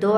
2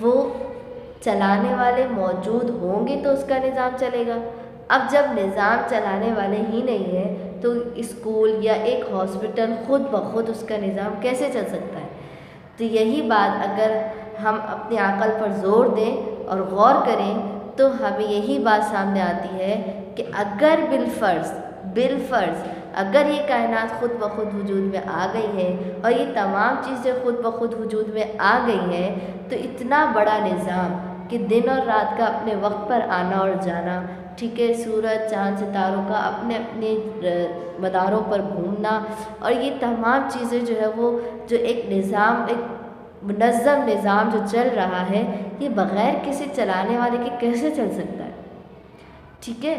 وہ چلانے والے موجود ہوں گے تو اس کا نظام چلے گا۔ اب جب نظام چلانے والے ہی نہیں ہیں تو اسکول یا ایک ہاسپٹل خود بخود اس کا نظام کیسے چل سکتا ہے؟ تو یہی بات اگر ہم اپنی عقل پر زور دیں اور غور کریں تو ہمیں یہی بات سامنے آتی ہے کہ اگر بالفرض اگر یہ کائنات خود بخود وجود میں آ گئی ہے اور یہ تمام چیزیں خود بخود وجود میں آ گئی ہیں تو اتنا بڑا نظام کہ دن اور رات کا اپنے وقت پر آنا اور جانا، ٹھیک ہے، سورج چاند ستاروں کا اپنے اپنے مداروں پر گھومنا، اور یہ تمام چیزیں جو ہے وہ جو ایک نظام، ایک منظم نظام جو چل رہا ہے، یہ بغیر کسی چلانے والے کے کیسے چل سکتا ہے؟ ٹھیک ہے،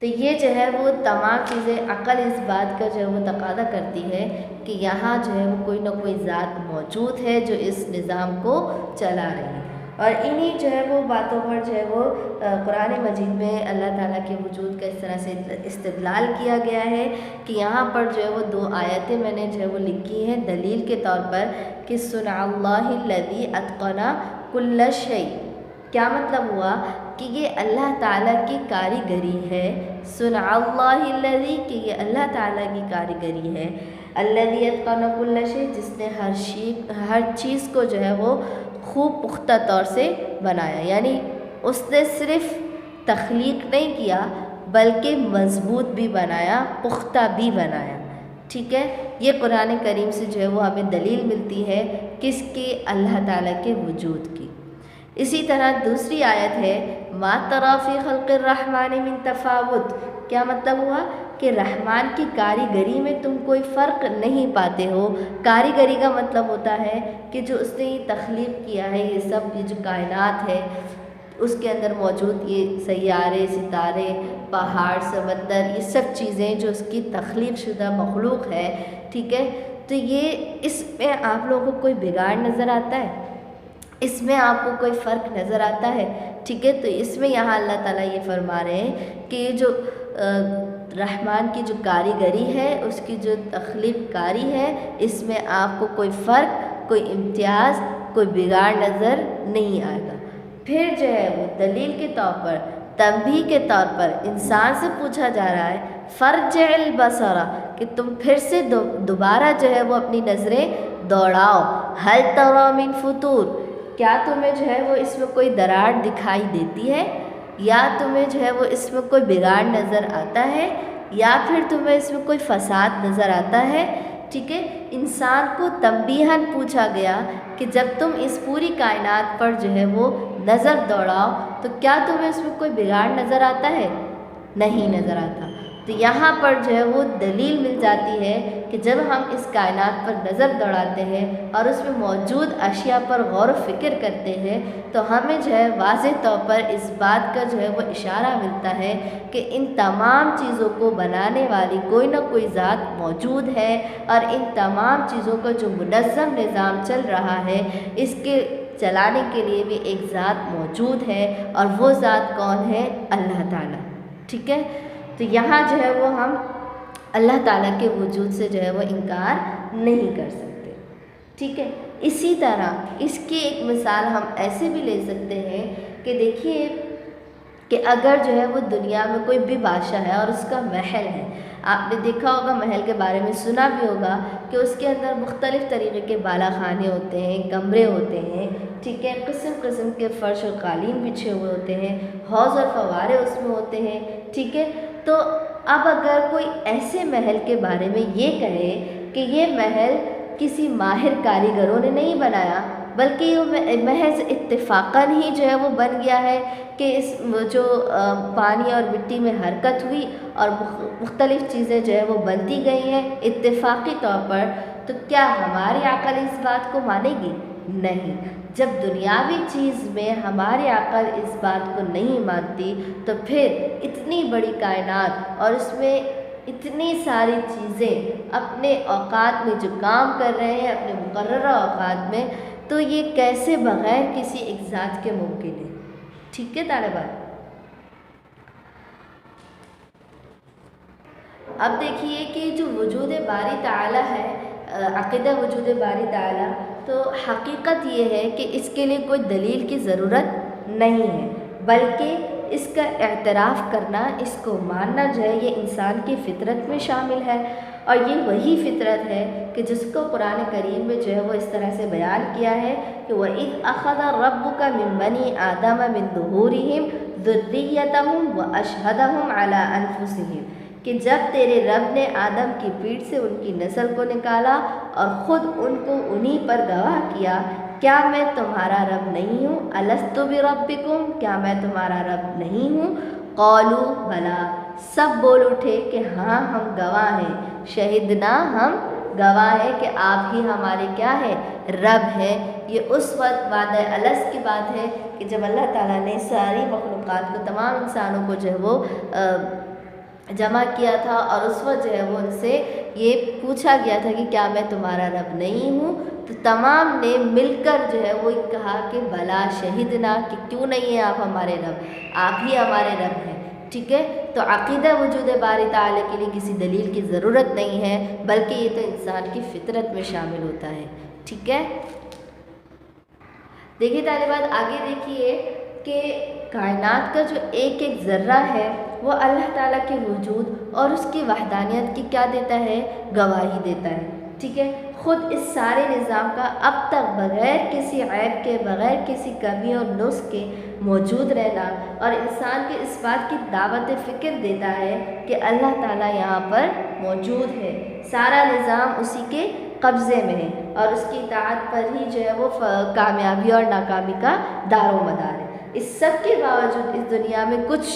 تو یہ جو ہے وہ تمام چیزیں عقل اس بات کا جو ہے وہ تقاضا کرتی ہے کہ یہاں جو ہے وہ کوئی نہ کوئی ذات موجود ہے جو اس نظام کو چلا رہی ہے۔ اور انہی جو ہے وہ باتوں پر جو ہے وہ قرآن مجید میں اللہ تعالیٰ کے وجود کا اس طرح سے استدلال کیا گیا ہے کہ یہاں پر جو ہے وہ 2 آیتیں میں نے جو ہے وہ لکھی ہیں دلیل کے طور پر کہ صنع اللہ الذی اتقن کل شیء۔ کیا مطلب ہوا کہ یہ اللہ تعالیٰ کی کاریگری ہے، صنع اللہ الذی، کہ یہ اللہ تعالیٰ کی کاریگری ہے، الذی اتقن کل شیء، جس نے ہر چیز کو جو ہے وہ خوب پختہ طور سے بنایا، یعنی اس نے صرف تخلیق نہیں کیا بلکہ مضبوط بھی بنایا، پختہ بھی بنایا۔ ٹھیک ہے، یہ قرآن کریم سے جو ہے وہ ہمیں دلیل ملتی ہے کس کی؟ اللہ تعالیٰ کے وجود کی۔ اسی طرح دوسری آیت ہے ما تری فی خلق الرحمن من تفاوت۔ کیا مطلب ہوا کہ رحمان کی کاریگری میں تم کوئی فرق نہیں پاتے ہو۔ کاریگری کا مطلب ہوتا ہے کہ جو اس نے یہ تخلیق کیا ہے، یہ سب، یہ جو کائنات ہے اس کے اندر موجود یہ سیارے، ستارے، پہاڑ، سمندر، یہ سب چیزیں جو اس کی تخلیق شدہ مخلوق ہے، ٹھیک ہے، تو یہ اس میں آپ لوگوں کو کوئی بگاڑ نظر آتا ہے؟ اس میں آپ کو کوئی فرق نظر آتا ہے؟ ٹھیک ہے، تو اس میں یہاں اللہ تعالیٰ یہ فرما رہے ہیں کہ یہ جو رحمان کی جو کاریگری ہے، اس کی جو تخلیق کاری ہے، اس میں آپ کو کوئی فرق، کوئی امتیاز، کوئی بگاڑ نظر نہیں آئے گا۔ پھر جو ہے وہ دلیل کے طور پر، تنبیہ کے طور پر انسان سے پوچھا جا رہا ہے فرجع البصر، کہ تم پھر سے دوبارہ جو ہے وہ اپنی نظریں دوڑاؤ، هل تری من فطور، کیا تمہیں جو ہے وہ اس میں کوئی دراڑ دکھائی دیتی ہے، یا تمہیں جو ہے وہ اس میں کوئی بگاڑ نظر آتا ہے، یا پھر تمہیں اس میں کوئی فساد نظر آتا ہے؟ ٹھیک ہے، انسان کو تنبیہاً پوچھا گیا کہ جب تم اس پوری کائنات پر جو ہے وہ نظر دوڑاؤ تو کیا تمہیں اس میں کوئی بگاڑ نظر آتا ہے؟ نہیں نظر آتا۔ تو یہاں پر جو ہے وہ دلیل مل جاتی ہے کہ جب ہم اس کائنات پر نظر دوڑاتے ہیں اور اس میں موجود اشیاء پر غور و فکر کرتے ہیں تو ہمیں جو ہے واضح طور پر اس بات کا جو ہے وہ اشارہ ملتا ہے کہ ان تمام چیزوں کو بنانے والی کوئی نہ کوئی ذات موجود ہے، اور ان تمام چیزوں کا جو منظم نظام چل رہا ہے اس کے چلانے کے لیے بھی ایک ذات موجود ہے، اور وہ ذات کون ہے؟ اللہ تعالیٰ۔ ٹھیک ہے، تو یہاں جو ہے وہ ہم اللہ تعالیٰ کے وجود سے جو ہے وہ انکار نہیں کر سکتے۔ ٹھیک ہے، اسی طرح اس کی ایک مثال ہم ایسے بھی لے سکتے ہیں کہ دیکھیے کہ اگر جو ہے وہ دنیا میں کوئی بھی بادشاہ ہے اور اس کا محل ہے، آپ نے دیکھا ہوگا، محل کے بارے میں سنا بھی ہوگا کہ اس کے اندر مختلف طریقے کے بالا خانے ہوتے ہیں، کمرے ہوتے ہیں، ٹھیک ہے، قسم قسم کے فرش اور قالین بچھے ہوئے ہوتے ہیں، حوض اور فوارے اس میں ہوتے ہیں، ٹھیک ہے۔ تو اب اگر کوئی ایسے محل کے بارے میں یہ کہے کہ یہ محل کسی ماہر کاریگروں نے نہیں بنایا بلکہ یہ محض اتفاقاً ہی جو ہے وہ بن گیا ہے کہ اس جو پانی اور مٹی میں حرکت ہوئی اور مختلف چیزیں جو ہے وہ بنتی گئی ہیں اتفاقی طور پر، تو کیا ہماری عقل اس بات کو مانے گی؟ نہیں۔ جب دنیاوی چیز میں ہماری عقل اس بات کو نہیں مانتی تو پھر اتنی بڑی کائنات اور اس میں اتنی ساری چیزیں اپنے اوقات میں جو کام کر رہے ہیں اپنے مقررہ اوقات میں، تو یہ کیسے بغیر کسی ایک ذات کے ممکن ہے؟ ٹھیک ہے طالبات، اب دیکھیے کہ جو وجود باری تعالیٰ ہے عقیدہ وجود باری تعالیٰ، تو حقیقت یہ ہے کہ اس کے لیے کوئی دلیل کی ضرورت نہیں ہے، بلکہ اس کا اعتراف کرنا، اس کو ماننا جو ہے یہ انسان کی فطرت میں شامل ہے، اور یہ وہی فطرت ہے کہ جس کو قرآن کریم میں جو ہے وہ اس طرح سے بیان کیا ہے کہ وَإِذْ أَخَذَ رَبُّكَ مِن بَنِي آدَمَ مِن ظُهُورِهِمْ ذُرِّيَّتَهُمْ وَأَشْهَدَهُمْ عَلَىٰ أَنفُسِهِمْ، کہ جب تیرے رب نے آدم کی پیٹھ سے ان کی نسل کو نکالا اور خود ان کو انہی پر گواہ کیا، کیا میں تمہارا رب نہیں ہوں؟ أَلَسْتُ بِرَبِّكُمْ، کیا میں تمہارا رب نہیں ہوں؟ قَالُوا بَلَىٰ، سب بول اٹھے کہ ہاں ہم گواہ ہیں، شہدنا، ہم گواہ ہیں کہ آپ ہی ہمارے کیا ہے؟ رب ہے۔ یہ اس وقت وعدہ الست کی بات ہے کہ جب اللہ تعالیٰ نے ساری مخلوقات کو، تمام انسانوں کو جو ہے وہ جمع کیا تھا، اور اس وقت جو ہے وہ ان سے یہ پوچھا گیا تھا کہ کیا میں تمہارا رب نہیں ہوں، تو تمام نے مل کر جو ہے وہ کہا کہ بلا شہدنا، کہ کیوں نہیں ہیں آپ ہمارے رب، آپ ہی ہمارے رب ہیں۔ ٹھیک ہے، تو عقیدہ وجود باری تعالیٰ کے لیے کسی دلیل کی ضرورت نہیں ہے، بلکہ یہ تو انسان کی فطرت میں شامل ہوتا ہے۔ ٹھیک ہے، دیکھیے طالبات، آگے دیکھیے کہ کائنات کا جو ایک ایک ذرہ ہے وہ اللہ تعالیٰ کے وجود اور اس کی وحدانیت کی کیا دیتا ہے؟ گواہی دیتا ہے۔ ٹھیک ہے، خود اس سارے نظام کا اب تک بغیر کسی عیب کے، بغیر کسی کمی اور نقص کے موجود رہنا، اور انسان کے اس بات کی دعوت فکر دیتا ہے کہ اللہ تعالیٰ یہاں پر موجود ہے، سارا نظام اسی کے قبضے میں ہے، اور اس کی اطاعت پر ہی جو ہے وہ کامیابی اور ناکامی کا دار و مدار ہے۔ اس سب کے باوجود اس دنیا میں کچھ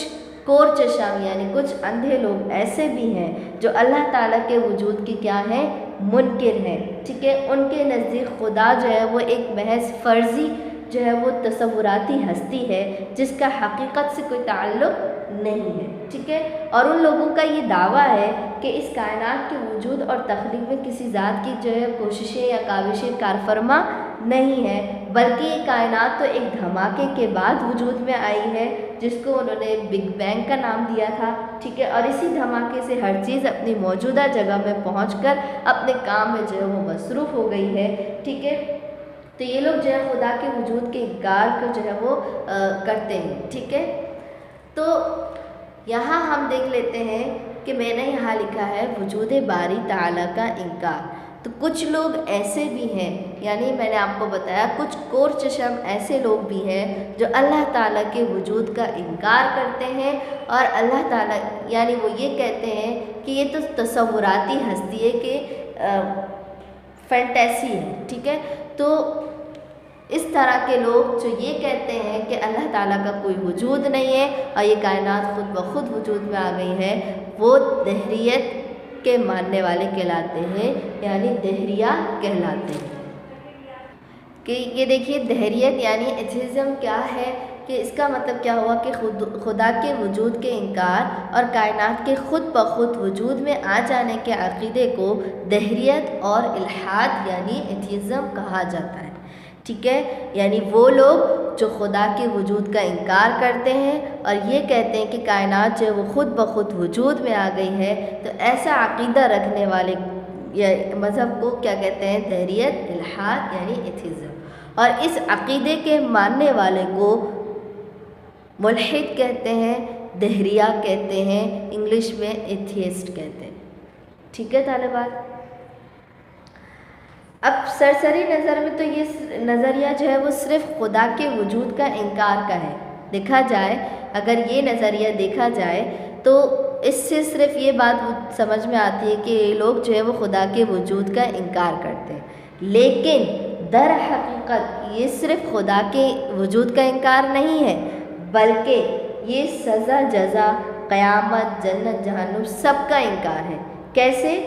کور چشم، یعنی کچھ اندھے لوگ ایسے بھی ہیں جو اللہ تعالیٰ کے وجود کی کیا ہیں؟ منکر ہیں۔ ٹھیک ہے، ان کے نزدیک خدا جو ہے وہ ایک محض فرضی جو ہے وہ تصوراتی ہستی ہے جس کا حقیقت سے کوئی تعلق نہیں ہے۔ ٹھیک ہے، اور ان لوگوں کا یہ دعویٰ ہے کہ اس کائنات کے وجود اور تخلیق میں کسی ذات کی جو ہے کوششیں یا کاوشیں کار فرما نہیں ہے، بلکہ یہ کائنات تو ایک دھماکے کے بعد وجود میں آئی ہے جس کو انہوں نے بگ بینگ کا نام دیا تھا۔ ٹھیک ہے، اور اسی دھماکے سے ہر چیز اپنی موجودہ جگہ میں پہنچ کر اپنے کام میں جو ہے وہ مصروف ہو گئی ہے۔ ٹھیک ہے، تو یہ لوگ جو ہے خدا کے وجود کے انکار کو جو ہے وہ کرتے ہیں۔ ٹھیک ہے، تو یہاں ہم دیکھ لیتے ہیں کہ میں نے یہاں لکھا ہے وجود باری تعالیٰ کا انکار۔ تو کچھ لوگ ایسے بھی ہیں، یعنی میں نے آپ کو بتایا کچھ کور چشم ایسے لوگ بھی ہیں جو اللہ تعالیٰ کے وجود کا انکار کرتے ہیں، اور اللہ تعالیٰ یعنی وہ یہ کہتے ہیں کہ یہ تو تصوراتی ہستی ہے، کہ فینٹیسی ہے۔ ٹھیک ہے، تو اس طرح کے لوگ جو یہ کہتے ہیں کہ اللہ تعالیٰ کا کوئی وجود نہیں ہے اور یہ کائنات خود بخود وجود میں آ گئی ہے، وہ دہریت کے ماننے والے کہلاتے ہیں، یعنی دہریہ کہلاتے ہیں۔ کہ یہ دیکھیے دہریت یعنی ایتھیزم کیا ہے، کہ اس کا مطلب کیا ہوا کہ خدا کے وجود کے انکار اور کائنات کے خود بخود وجود میں آ جانے کے عقیدے کو دہریت اور الحاد یعنی ایتھیزم کہا جاتا ہے۔ ٹھیک ہے، یعنی وہ لوگ جو خدا کے وجود کا انکار کرتے ہیں اور یہ کہتے ہیں کہ کائنات جو ہے وہ خود بخود وجود میں آ گئی ہے، تو ایسا عقیدہ رکھنے والے یا مذہب کو کیا کہتے ہیں؟ دہریت، الحاد یعنی ایتھیزم، اور اس عقیدے کے ماننے والے کو ملحد کہتے ہیں، دہریہ کہتے ہیں، انگلش میں ایتھیسٹ کہتے ہیں۔ ٹھیک ہے طالبات، اب سرسری نظر میں تو یہ نظریہ جو ہے وہ صرف خدا کے وجود کا انکار کا ہے۔ دیکھا جائے، اگر یہ نظریہ دیکھا جائے تو اس سے صرف یہ بات سمجھ میں آتی ہے کہ یہ لوگ جو ہے وہ خدا کے وجود کا انکار کرتے ہیں، لیکن در حقیقت یہ صرف خدا کے وجود کا انکار نہیں ہے، بلکہ یہ سزا، جزا، قیامت، جنت، جہنم سب کا انکار ہے۔ کیسے؟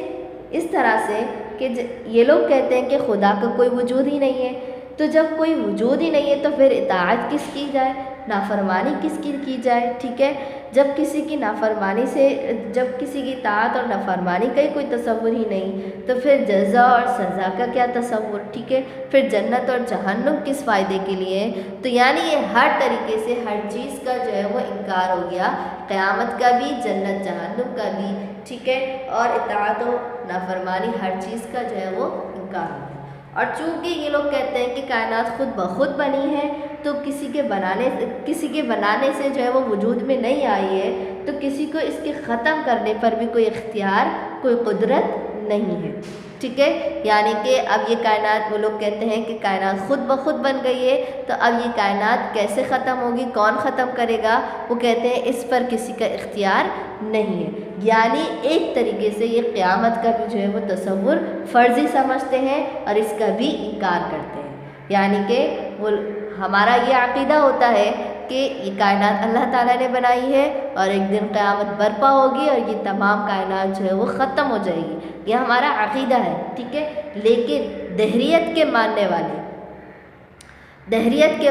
اس طرح سے کہ یہ لوگ کہتے ہیں کہ خدا کا کوئی وجود ہی نہیں ہے، تو جب کوئی وجود ہی نہیں ہے تو پھر اطاعت کس کی جائے، نافرمانی کس کی جائے؟ ٹھیک ہے، جب کسی کی نافرمانی سے، جب کسی کی اطاعت اور نافرمانی کا ہی کوئی تصور ہی نہیں، تو پھر جزا اور سزا کا کیا تصور؟ ٹھیک ہے، پھر جنت اور جہنم کس فائدے کے لیے ہے؟ تو یعنی یہ ہر طریقے سے ہر چیز کا جو ہے وہ انکار ہو گیا، قیامت کا بھی، جنت جہنم کا بھی۔ ٹھیک ہے، اور اطاعت و نافرمانی ہر چیز کا جو ہے وہ انکار ہوتا ہے۔ اور چونکہ یہ لوگ کہتے ہیں کہ کائنات خود بخود بنی ہے تو کسی کے بنانے سے جو ہے وہ وجود میں نہیں آئی ہے، تو کسی کو اس کے ختم کرنے پر بھی کوئی اختیار، کوئی قدرت نہیں ہے، ٹھیک ہے۔ یعنی کہ اب یہ کائنات، وہ لوگ کہتے ہیں کہ کائنات خود بخود بن گئی ہے، تو اب یہ کائنات کیسے ختم ہوگی، کون ختم کرے گا؟ وہ کہتے ہیں اس پر کسی کا اختیار نہیں ہے۔ یعنی ایک طریقے سے یہ قیامت کا بھی جو ہے وہ تصور فرضی سمجھتے ہیں اور اس کا بھی انکار کرتے ہیں۔ یعنی کہ وہ ہمارا یہ عقیدہ ہوتا ہے کہ یہ کائنات اللہ تعالیٰ نے بنائی ہے اور ایک دن قیامت برپا ہوگی اور یہ تمام کائنات جو ہے وہ ختم ہو جائے گی، یہ ہمارا عقیدہ ہے، ٹھیک ہے۔ لیکن دہریت کے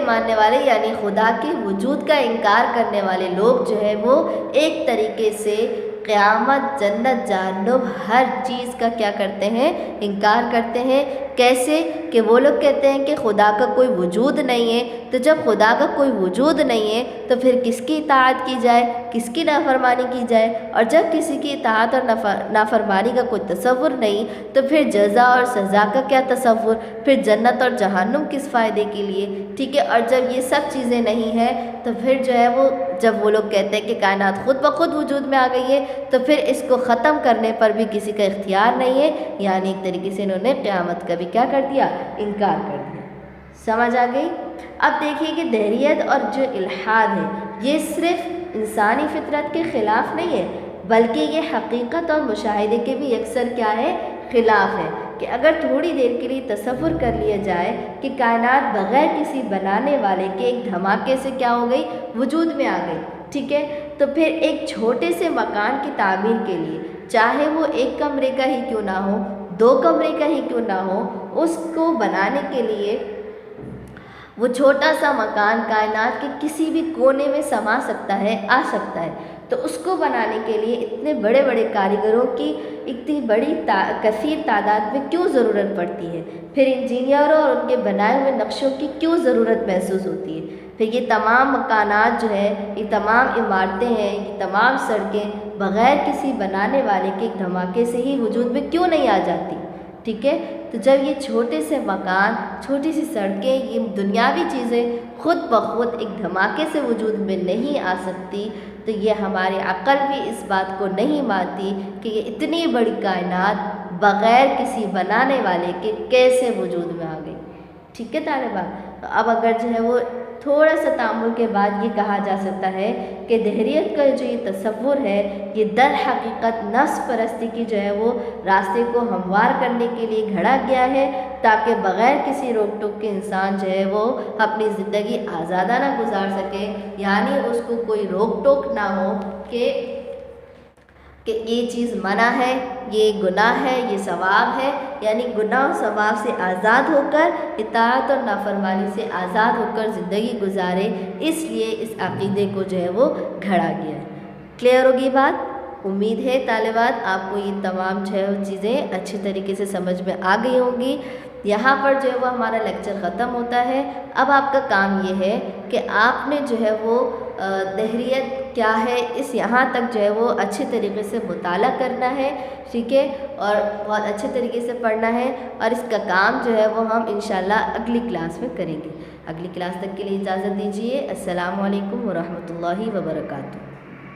ماننے والے یعنی خدا کے وجود کا انکار کرنے والے لوگ جو ہے وہ ایک طریقے سے قیامت، جنت، جہنم، ہر چیز کا کیا کرتے ہیں؟ انکار کرتے ہیں۔ کیسے؟ کہ وہ لوگ کہتے ہیں کہ خدا کا کوئی وجود نہیں ہے، تو جب خدا کا کوئی وجود نہیں ہے تو پھر کس کی اطاعت کی جائے، کس کی نافرمانی کی جائے؟ اور جب کسی کی اطاعت اور نافرمانی کا کوئی تصور نہیں تو پھر جزا اور سزا کا کیا تصور؟ پھر جنت اور جہنم کس فائدے کے لیے؟ ٹھیک ہے۔ اور جب یہ سب چیزیں نہیں ہیں تو پھر جو ہے وہ جب وہ لوگ کہتے ہیں کہ کائنات خود بخود وجود میں آ گئی ہے تو پھر اس کو ختم کرنے پر بھی کسی کا اختیار نہیں ہے، یعنی ایک طریقے سے انہوں نے قیامت کا بھی کیا کر دیا؟ انکار کر دیا۔ سمجھ آ گئی؟ اب دیکھیے کہ دہریت اور جو الحاد ہے یہ صرف انسانی فطرت کے خلاف نہیں ہے، بلکہ یہ حقیقت اور مشاہدے کے بھی اکثر کیا ہے؟ خلاف ہے۔ کہ اگر تھوڑی دیر کے لیے تصور کر لیا جائے کہ کائنات بغیر کسی بنانے والے کے ایک دھماکے سے کیا ہو گئی؟ وجود میں آ گئی، ٹھیک ہے، تو پھر ایک چھوٹے سے مکان کی تعمیر کے لیے، چاہے وہ 1 کمرے کا ہی کیوں نہ ہو، 2 کمرے کا ہی کیوں نہ ہو، اس کو بنانے کے لیے وہ چھوٹا سا مکان کائنات کے کسی بھی کونے میں سما سکتا ہے، آ سکتا ہے، تو اس کو بنانے کے لیے اتنے بڑے بڑے کاریگروں کی اتنی بڑی کثیر تعداد میں کیوں ضرورت پڑتی ہے؟ پھر انجینئروں اور ان کے بنائے ہوئے نقشوں کی کیوں ضرورت محسوس ہوتی ہے؟ پھر یہ تمام مکانات جو ہیں، یہ تمام عمارتیں ہیں، یہ تمام سڑکیں بغیر کسی بنانے والے کے ایک دھماکے سے ہی وجود میں کیوں نہیں آ جاتی؟ ٹھیک ہے۔ تو جب یہ چھوٹے سے مکان، چھوٹی سی سڑکیں، یہ دنیاوی چیزیں خود بخود ایک دھماکے سے وجود میں نہیں آ سکتی، تو یہ ہماری عقل بھی اس بات کو نہیں مانتی کہ یہ اتنی بڑی کائنات بغیر کسی بنانے والے کے کیسے وجود میں آ گئی۔ ٹھیک ہے طالبان، تو اب اگر جو ہے وہ تھوڑا سا تأمل کے بعد یہ کہا جا سکتا ہے کہ دہریت کا جو یہ تصور ہے یہ در حقیقت نفس پرستی کی جو ہے وہ راستے کو ہموار کرنے کے لیے گھڑا گیا ہے، تاکہ بغیر کسی روک ٹوک کے انسان جو ہے وہ اپنی زندگی آزادانہ گزار سکے، یعنی اس کو کوئی روک ٹوک نہ ہو کہ یہ چیز منع ہے، یہ گناہ ہے، یہ ثواب ہے، یعنی گناہ و ثواب سے آزاد ہو کر، اطاعت اور نافرمانی سے آزاد ہو کر زندگی گزارے، اس لیے اس عقیدے کو جو ہے وہ گھڑا گیا ہے۔ کلیئر ہوگی بات؟ امید ہے طالبات آپ کو یہ تمام جو ہے چیزیں اچھی طریقے سے سمجھ میں آ گئی ہوں گی۔ یہاں پر جو ہے وہ ہمارا لیکچر ختم ہوتا ہے۔ اب آپ کا کام یہ ہے کہ آپ نے جو ہے وہ دہریت کیا ہے اس یہاں تک جو ہے وہ اچھے طریقے سے مطالعہ کرنا ہے، ٹھیک ہے، اور بہت اچھے طریقے سے پڑھنا ہے، اور اس کا کام جو ہے وہ ہم انشاءاللہ اگلی کلاس میں کریں گے۔ اگلی کلاس تک کے لیے اجازت دیجیے۔ السلام علیکم ورحمۃ اللہ وبرکاتہ۔